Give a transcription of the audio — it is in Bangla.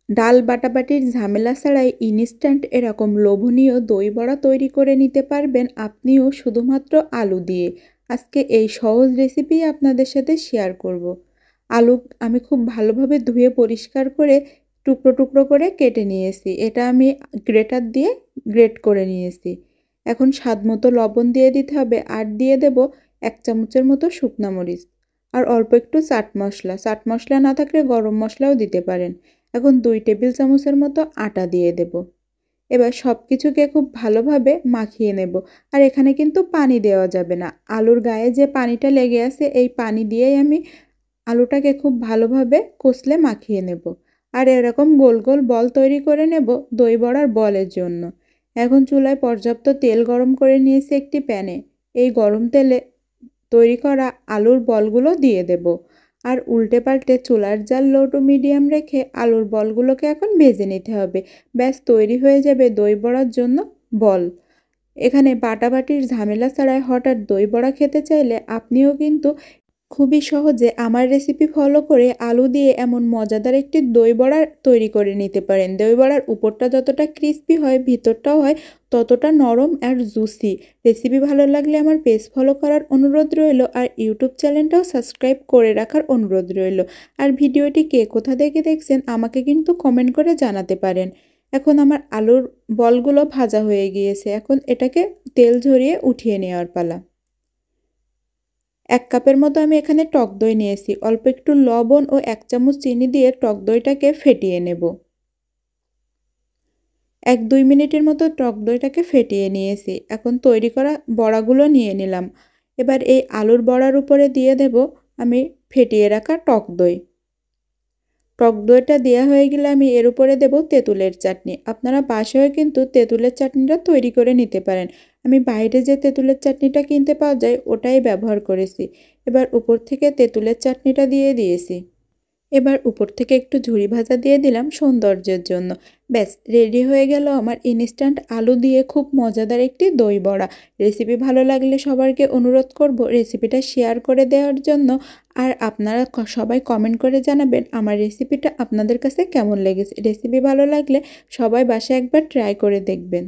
ডাল বাটাবাটির ঝামেলা ছাড়াই ইনস্ট্যান্ট এরকম লোভনীয় দই বড়া তৈরি করে নিতে পারবেন আপনিও শুধুমাত্র আলু দিয়ে। আজকে এই সহজ রেসিপি আপনাদের সাথে শেয়ার করব। আলু আমি খুব ভালোভাবে ধুয়ে পরিষ্কার করে টুকরো টুকরো করে কেটে নিয়েছি। এটা আমি গ্রেটার দিয়ে গ্রেট করে নিয়েছি। এখন স্বাদমতো লবণ দিয়ে দিতে হবে আর দিয়ে দেব 1 চামচের মতো শুকনা মরিচ আর অল্প একটু চাট মশলা। চাট মশলা না থাকলে গরম মশলাও দিতে পারেন। এখন 2 টেবিল চামচের মতো আটা দিয়ে দেব। এবার সব কিছুকে খুব ভালোভাবে মাখিয়ে নেব। আর এখানে কিন্তু পানি দেওয়া যাবে না। আলুর গায়ে যে পানিটা লেগে আছে এই পানি দিয়েই আমি আলুটাকে খুব ভালোভাবে কষলে মাখিয়ে নেব। আর এরকম গোল গোল বল তৈরি করে নেব দই বড়ার বলের জন্য। এখন চুলায় পর্যাপ্ত তেল গরম করে নিয়েছি একটি প্যানে। এই গরম তেলে তৈরি করা আলুর বলগুলো দিয়ে দেব। আর উল্টে পাল্টে চুলার জাল লো টু মিডিয়াম রেখে আলুর বলগুলোকে এখন ভেজে নিতে হবে। ব্যাস তৈরি হয়ে যাবে দই বড়ার জন্য বল। এখানে বাটাবাটির ঝামেলা ছাড়াই হঠাৎ দই বড়া খেতে চাইলে আপনিও কিন্তু খুবই সহজে আমার রেসিপি ফলো করে আলু দিয়ে এমন মজাদার একটি দই বড়া তৈরি করে নিতে পারেন। দই বড়ার উপরটা যতটা ক্রিস্পি হয় ভিতরটাও হয় ততটা নরম আর জুসি। রেসিপি ভালো লাগলে আমার পেজ ফলো করার অনুরোধ রইল আর ইউটিউব চ্যানেলটাও সাবস্ক্রাইব করে রাখার অনুরোধ রইল। আর ভিডিওটি কে কোথা থেকে দেখছেন আমাকে কিন্তু কমেন্ট করে জানাতে পারেন। এখন আমার আলুর বলগুলো ভাজা হয়ে গিয়েছে। এখন এটাকে তেল ঝরিয়ে উঠিয়ে নেওয়ার পালা। 1 কাপের মতো আমি এখানে টক দই নিয়েছি। অল্প একটু লবণ ও 1 চামচ চিনি দিয়ে টক দইটাকে ফেটিয়ে নেব। 1-2 মিনিটের মতো টক দইটাকে ফেটিয়ে নিয়েছি। এখন তৈরি করা বড়াগুলো নিয়ে নিলাম। এবার এই আলুর বড়ার উপরে দিয়ে দেব আমি ফেটিয়ে রাখা টক দই। টক দইটা দেওয়া হয়ে গেলে আমি এর উপরে দেব তেঁতুলের চাটনি। আপনারা বাসায়ও কিন্তু তেঁতুলের চাটনিটা তৈরি করে নিতে পারেন। আমি বাইরে যে তেঁতুলের চাটনিটা কিনতে পাওয়া যায় ওটাই ব্যবহার করেছি। এবার উপর থেকে তেঁতুলের চাটনিটা দিয়ে দিয়েছি। এবার উপর থেকে একটু ঝুরি ভাজা দিয়ে দিলাম সৌন্দর্যের জন্য। ব্যাস রেডি হয়ে গেল আমার ইনস্ট্যান্ট আলু দিয়ে খুব মজাদার একটি দই বড়া। রেসিপি ভালো লাগলে সবাইকে অনুরোধ করব রেসিপিটা শেয়ার করে দেওয়ার জন্য। আর আপনারা সবাই কমেন্ট করে জানাবেন আমার রেসিপিটা আপনাদের কাছে কেমন লেগেছে। রেসিপি ভালো লাগলে সবাই বাসায় একবার ট্রাই করে দেখবেন।